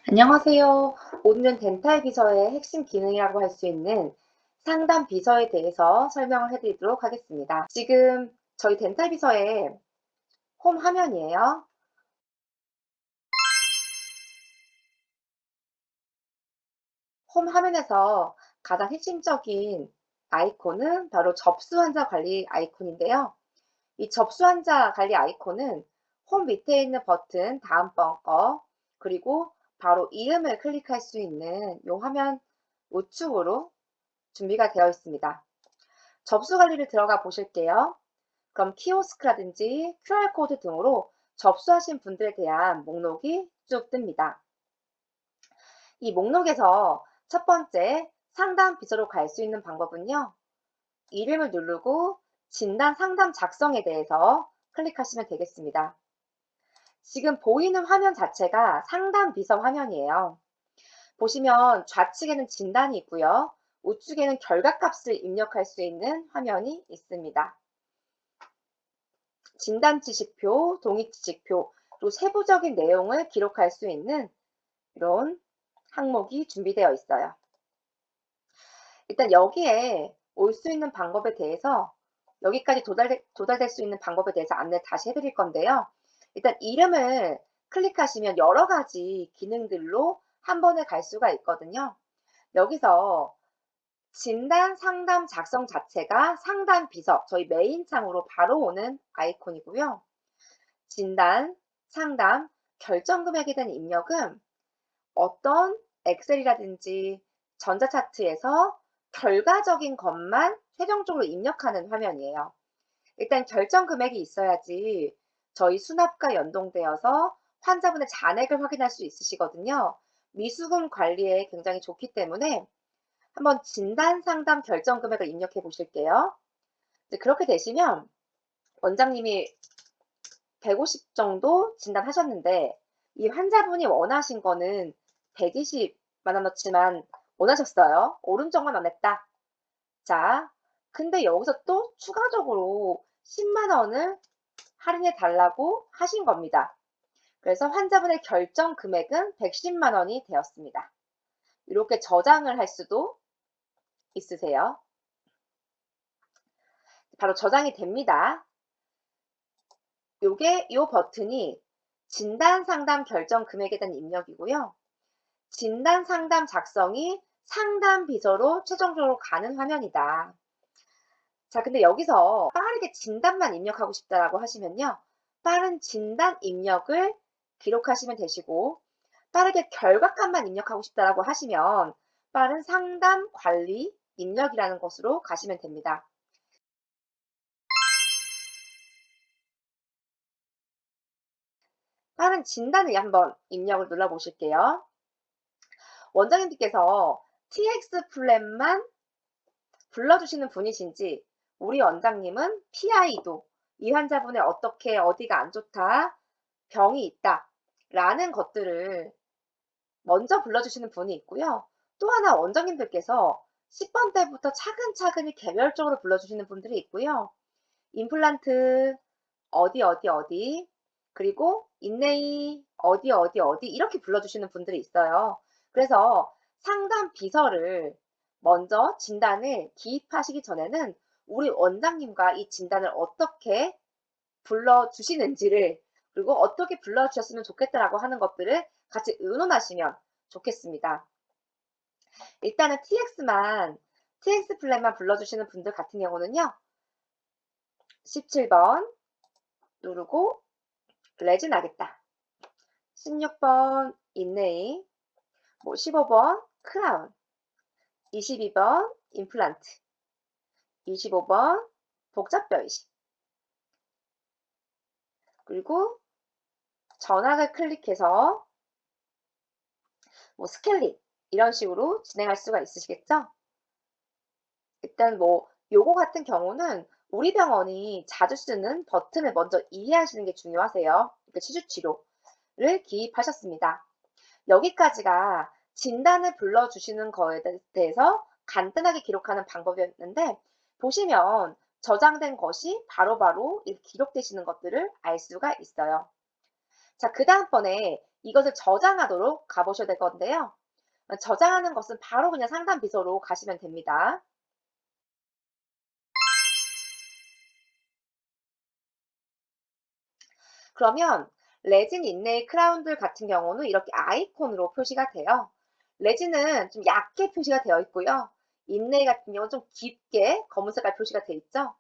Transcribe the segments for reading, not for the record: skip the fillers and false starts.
안녕하세요. 오늘은 덴탈 비서의 핵심 기능이라고 할 수 있는 상담 비서에 대해서 설명을 해드리도록 하겠습니다. 지금 저희 덴탈 비서의 홈 화면이에요. 홈 화면에서 가장 핵심적인 아이콘은 바로 접수 환자 관리 아이콘인데요. 이 접수 환자 관리 아이콘은 홈 밑에 있는 버튼 다음번 거 그리고 바로 이름을 클릭할 수 있는 이 화면 우측으로 준비가 되어 있습니다. 접수 관리를 들어가 보실게요. 그럼 키오스크라든지 QR코드 등으로 접수하신 분들에 대한 목록이 쭉 뜹니다. 이 목록에서 첫 번째 상담 비서로 갈 수 있는 방법은요. 이름을 누르고 진단 상담 작성에 대해서 클릭하시면 되겠습니다. 지금 보이는 화면 자체가 상담 비서 화면이에요. 보시면 좌측에는 진단이 있고요. 우측에는 결과값을 입력할 수 있는 화면이 있습니다. 진단 지식표, 동의 지식표, 그리고 세부적인 내용을 기록할 수 있는 이런 항목이 준비되어 있어요. 일단 여기에 올 수 있는 방법에 대해서 여기까지 도달될 수 있는 방법에 대해서 안내 다시 해드릴 건데요. 일단 이름을 클릭하시면 여러 가지 기능들로 한 번에 갈 수가 있거든요. 여기서 진단 상담 작성 자체가 상담 비서, 저희 메인 창으로 바로 오는 아이콘이고요. 진단, 상담, 결정 금액에 대한 입력은 어떤 엑셀이라든지 전자차트에서 결과적인 것만 최종적으로 입력하는 화면이에요. 일단 결정 금액이 있어야지 저희 수납과 연동되어서 환자분의 잔액을 확인할 수 있으시거든요. 미수금 관리에 굉장히 좋기 때문에 한번 진단, 상담, 결정 금액을 입력해 보실게요. 그렇게 되시면 원장님이 150 정도 진단하셨는데 이 환자분이 원하신 거는 120만 원어치만 원하셨어요. 오른쪽만 원했다. 자, 근데 여기서 또 추가적으로 10만 원을 할인해 달라고 하신 겁니다. 그래서 환자분의 결정 금액은 110만 원이 되었습니다. 이렇게 저장을 할 수도 있으세요. 바로 저장이 됩니다. 이 버튼이 진단 상담 결정 금액에 대한 입력이고요. 진단 상담 작성이 상담 비서로 최종적으로 가는 화면이다. 자, 근데 여기서 빠르게 진단만 입력하고 싶다라고 하시면요. 빠른 진단 입력을 기록하시면 되시고, 빠르게 결과값만 입력하고 싶다라고 하시면 빠른 상담 관리 입력이라는 것으로 가시면 됩니다. 빠른 진단을 한번 입력을 눌러 보실게요. 원장님들께서 TX 플랜만 불러주시는 분이신지 우리 원장님은 PI도 이 환자분의 어떻게 어디가 안 좋다, 병이 있다 라는 것들을 먼저 불러주시는 분이 있고요. 또 하나 원장님들께서 10번 때부터 차근차근히 개별적으로 불러주시는 분들이 있고요. 임플란트 어디 그리고 인네이 어디 이렇게 불러주시는 분들이 있어요. 그래서 상담 비서를 먼저 진단을 기입하시기 전에는 우리 원장님과 이 진단을 어떻게 불러주시는지를 그리고 어떻게 불러주셨으면 좋겠다라고 하는 것들을 같이 의논하시면 좋겠습니다. 일단은 TX 플랜만 불러주시는 분들 같은 경우는요. 17번 누르고 레진 하겠다. 16번 인네이, 15번 크라운, 22번 임플란트, 25번 복잡뼈 이식, 그리고 전화를 클릭해서 스케일링 이런 식으로 진행할 수가 있으시겠죠? 일단 요거 같은 경우는 우리 병원이 자주 쓰는 버튼을 먼저 이해하시는 게 중요하세요. 치주 치료를 기입하셨습니다. 여기까지가 진단을 불러주시는 거에 대해서 간단하게 기록하는 방법이었는데 보시면 저장된 것이 바로바로 이렇게 기록되시는 것들을 알 수가 있어요. 자, 그 다음번에 이것을 저장하도록 가보셔야 될 건데요. 저장하는 것은 바로 그냥 상담 비서로 가시면 됩니다. 그러면 레진 인네일 크라운들 같은 경우는 이렇게 아이콘으로 표시가 돼요. 레진은 좀 얇게 표시가 되어 있고요. 인네일 같은 경우는 좀 깊게 검은 색깔 표시가 되어 있죠.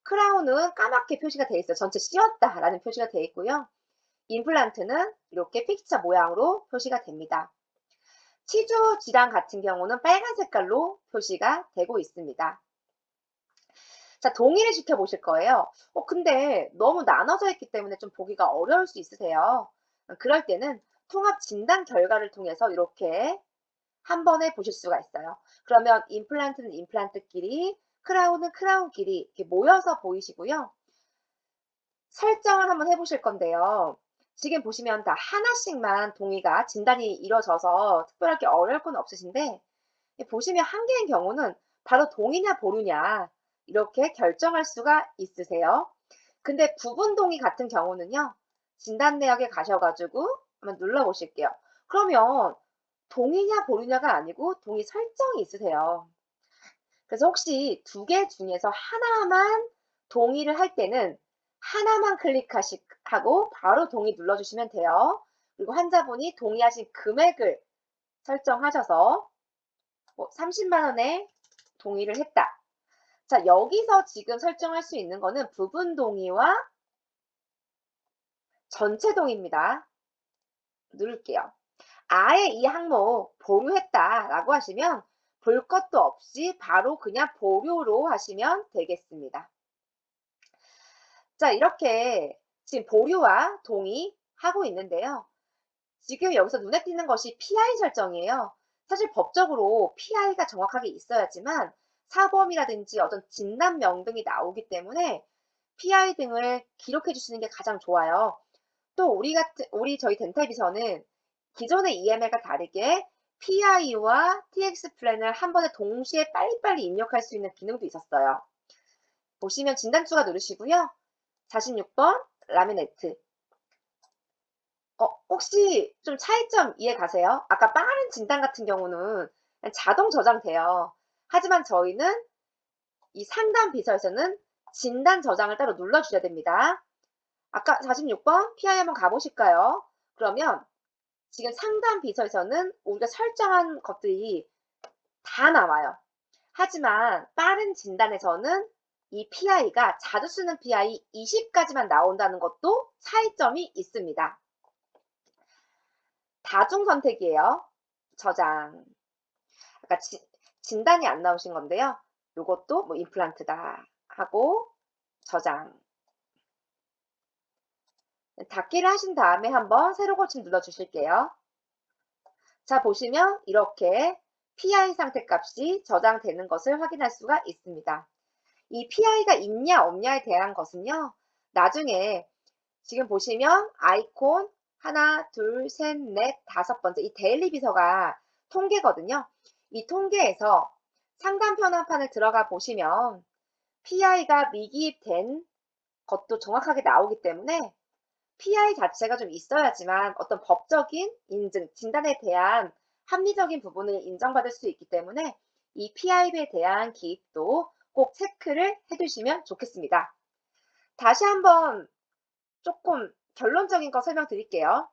크라운은 까맣게 표시가 되어 있어요. 전체 씌웠다라는 표시가 되어 있고요. 임플란트는 이렇게 픽처 모양으로 표시가 됩니다. 치주 질환 같은 경우는 빨간 색깔로 표시가 되고 있습니다. 자, 동의를 시켜보실 거예요. 근데 너무 나눠져 있기 때문에 좀 보기가 어려울 수 있으세요. 그럴 때는 통합 진단 결과를 통해서 이렇게 한 번에 보실 수가 있어요. 그러면 임플란트는 임플란트끼리, 크라운은 크라운끼리 이렇게 모여서 보이시고요. 설정을 한번 해보실 건데요. 지금 보시면 다 하나씩만 동의가 진단이 이루어져서 특별하게 어려울 건 없으신데 보시면 한 개인 경우는 바로 동의냐 보류냐 이렇게 결정할 수가 있으세요. 근데 부분 동의 같은 경우는요. 진단 내역에 가셔가지고 한번 눌러보실게요. 그러면 동의냐 보류냐가 아니고 동의 설정이 있으세요. 그래서 혹시 두 개 중에서 하나만 동의를 할 때는 하나만 클릭하고 바로 동의 눌러주시면 돼요. 그리고 환자분이 동의하신 금액을 설정하셔서 30만 원에 동의를 했다. 자, 여기서 지금 설정할 수 있는 거는 부분 동의와 전체 동의입니다. 누를게요. 아예 이 항목 보류했다라고 하시면 볼 것도 없이 바로 그냥 보류로 하시면 되겠습니다. 자, 이렇게 지금 보류와 동의하고 있는데요. 지금 여기서 눈에 띄는 것이 PI 설정이에요. 사실 법적으로 PI가 정확하게 있어야지만 사범이라든지 어떤 진단명 등이 나오기 때문에 PI 등을 기록해 주시는 게 가장 좋아요. 또 우리 저희 덴탈 비서는 기존의 EML과 다르게 PI와 TX 플랜을 한 번에 동시에 빨리빨리 입력할 수 있는 기능도 있었어요. 보시면 진단추가 누르시고요. 46번 라미네트. 혹시 좀 차이점 이해 가세요? 아까 빠른 진단 같은 경우는 그냥 자동 저장돼요. 하지만 저희는 이 상담 비서에서는 진단 저장을 따로 눌러주셔야 됩니다. 아까 46번 PI 한번 가보실까요? 그러면 지금 상담 비서에서는 우리가 설정한 것들이 다 나와요. 하지만 빠른 진단에서는 이 PI가 자주 쓰는 PI 20까지만 나온다는 것도 차이점이 있습니다. 다중 선택이에요. 저장. 아까 진단이 안 나오신 건데요. 요것도 뭐 임플란트다 하고 저장. 닫기를 하신 다음에 한번 새로 고침 눌러 주실게요. 자, 보시면 이렇게 PI 상태 값이 저장되는 것을 확인할 수가 있습니다. 이 PI가 있냐 없냐에 대한 것은요. 나중에 지금 보시면 아이콘 하나, 둘, 셋, 넷, 5번째 이 데일리 비서가 통계거든요. 이 통계에서 상담 편한판을 들어가 보시면 PI가 미기입된 것도 정확하게 나오기 때문에 PI 자체가 좀 있어야지만 어떤 법적인 인증, 진단에 대한 합리적인 부분을 인정받을 수 있기 때문에 이 PI에 대한 기입도 꼭 체크를 해두시면 좋겠습니다. 다시 한번 조금 결론적인 거 설명드릴게요.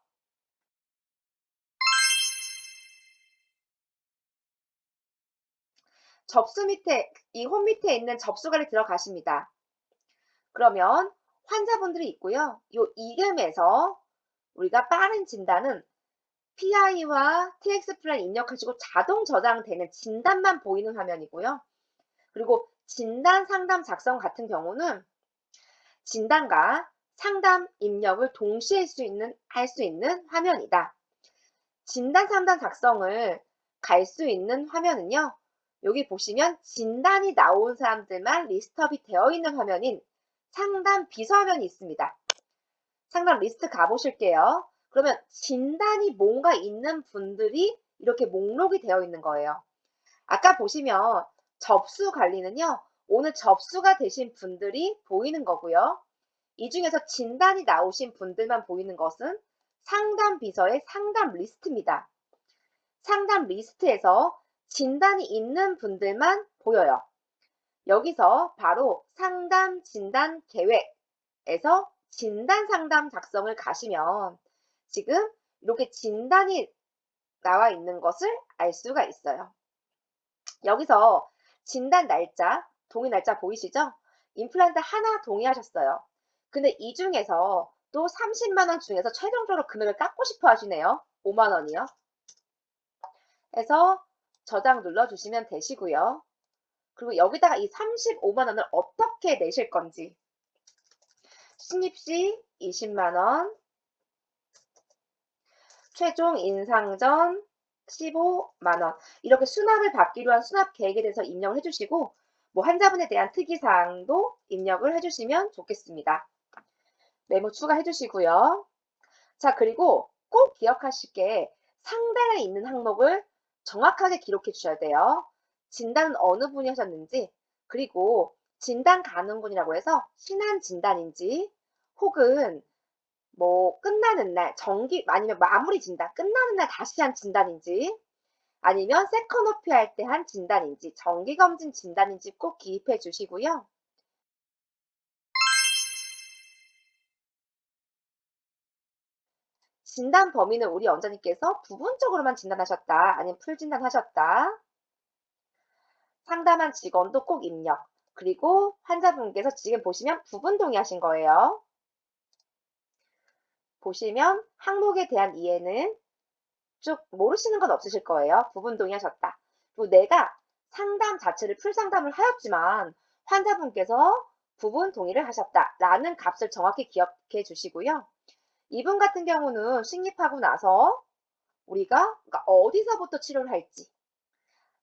접수 밑에, 이 홈 밑에 있는 접수관에 들어가십니다. 그러면 환자분들이 있고요. 이 이름에서 우리가 빠른 진단은 PI와 TX 플랜 입력하시고 자동 저장되는 진단만 보이는 화면이고요. 그리고 진단 상담 작성 같은 경우는 진단과 상담 입력을 동시에 할 수 있는 화면이다. 진단 상담 작성을 갈 수 있는 화면은요. 여기 보시면 진단이 나온 사람들만 리스트업이 되어 있는 화면인 상담 비서 화면이 있습니다. 상담 리스트 가보실게요. 그러면 진단이 뭔가 있는 분들이 이렇게 목록이 되어 있는 거예요. 아까 보시면 접수 관리는요. 오늘 접수가 되신 분들이 보이는 거고요. 이 중에서 진단이 나오신 분들만 보이는 것은 상담 비서의 상담 리스트입니다. 상담 리스트에서 진단이 있는 분들만 보여요. 여기서 바로 상담 진단 계획에서 진단 상담 작성을 가시면 지금 이렇게 진단이 나와 있는 것을 알 수가 있어요. 여기서 진단 날짜, 동의 날짜 보이시죠? 임플란트 하나 동의하셨어요. 근데 이 중에서 또 30만 원 중에서 최종적으로 금액을 깎고 싶어 하시네요. 5만 원이요. 해서 저장 눌러주시면 되시고요. 그리고 여기다가 이 35만 원을 어떻게 내실 건지 신입시 20만 원, 최종 인상 전 15만 원 이렇게 수납을 받기로 한 수납 계획에 대해서 입력을 해주시고 뭐 환자분에 대한 특이사항도 입력을 해주시면 좋겠습니다. 메모 추가해 주시고요. 자, 그리고 꼭 기억하실 게 상단에 있는 항목을 정확하게 기록해 주셔야 돼요. 진단은 어느 분이 하셨는지, 그리고 진단 가능분이라고 해서 신한 진단인지, 혹은 뭐 끝나는 날, 아니면 마무리 진단, 끝나는 날 다시 한 진단인지, 아니면 세컨오피 할 때 한 진단인지, 정기검진 진단인지 꼭 기입해 주시고요. 진단 범위는 우리 원장님께서 부분적으로만 진단하셨다, 아니면 풀진단하셨다, 상담한 직원도 꼭 입력, 그리고 환자분께서 지금 보시면 부분 동의하신 거예요. 보시면 항목에 대한 이해는 쭉 모르시는 건 없으실 거예요. 부분 동의하셨다. 그리고 내가 상담 자체를 풀상담을 하였지만 환자분께서 부분 동의를 하셨다라는 값을 정확히 기억해 주시고요. 이분 같은 경우는 식립하고 나서 우리가 그러니까 어디서부터 치료를 할지,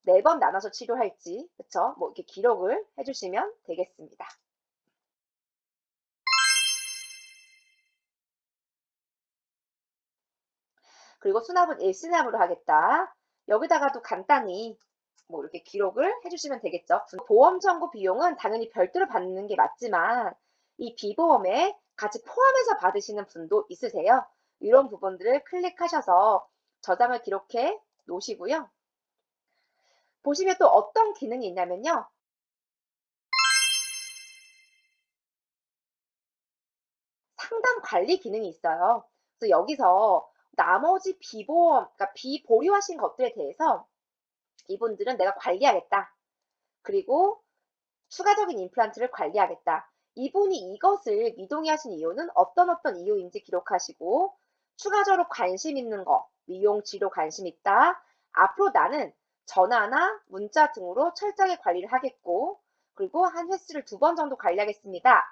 4번 나눠서 치료할지, 그쵸? 뭐 이렇게 기록을 해주시면 되겠습니다. 그리고 수납은 일수납으로 하겠다. 여기다가도 간단히 뭐 이렇게 기록을 해주시면 되겠죠. 보험 청구 비용은 당연히 별도로 받는 게 맞지만 이 비보험에 같이 포함해서 받으시는 분도 있으세요. 이런 부분들을 클릭하셔서 저장을 기록해 놓으시고요. 보시면 또 어떤 기능이 있냐면요. 상담 관리 기능이 있어요. 그래서 여기서 나머지 비보험, 그러니까 비보류하신 것들에 대해서 이분들은 내가 관리하겠다. 그리고 추가적인 임플란트를 관리하겠다. 이분이 이것을 미동의하신 이유는 어떤 이유인지 기록하시고 추가적으로 관심 있는 거, 미용 치료 관심 있다. 앞으로 나는 전화나 문자 등으로 철저하게 관리를 하겠고 그리고 한 횟수를 2번 정도 관리하겠습니다.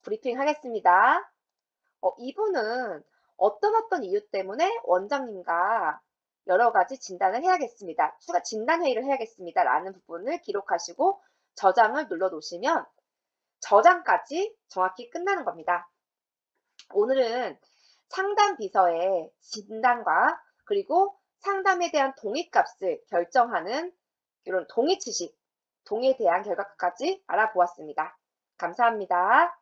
브리핑 하겠습니다. 이분은 어떤 이유 때문에 원장님과 여러 가지 진단을 해야겠습니다. 추가 진단 회의를 해야겠습니다. 라는 부분을 기록하시고 저장을 눌러 놓으시면 저장까지 정확히 끝나는 겁니다. 오늘은 상담 비서의 진단과 그리고 상담에 대한 동의값을 결정하는 이런 동의 취식, 동의에 대한 결과까지 알아보았습니다. 감사합니다.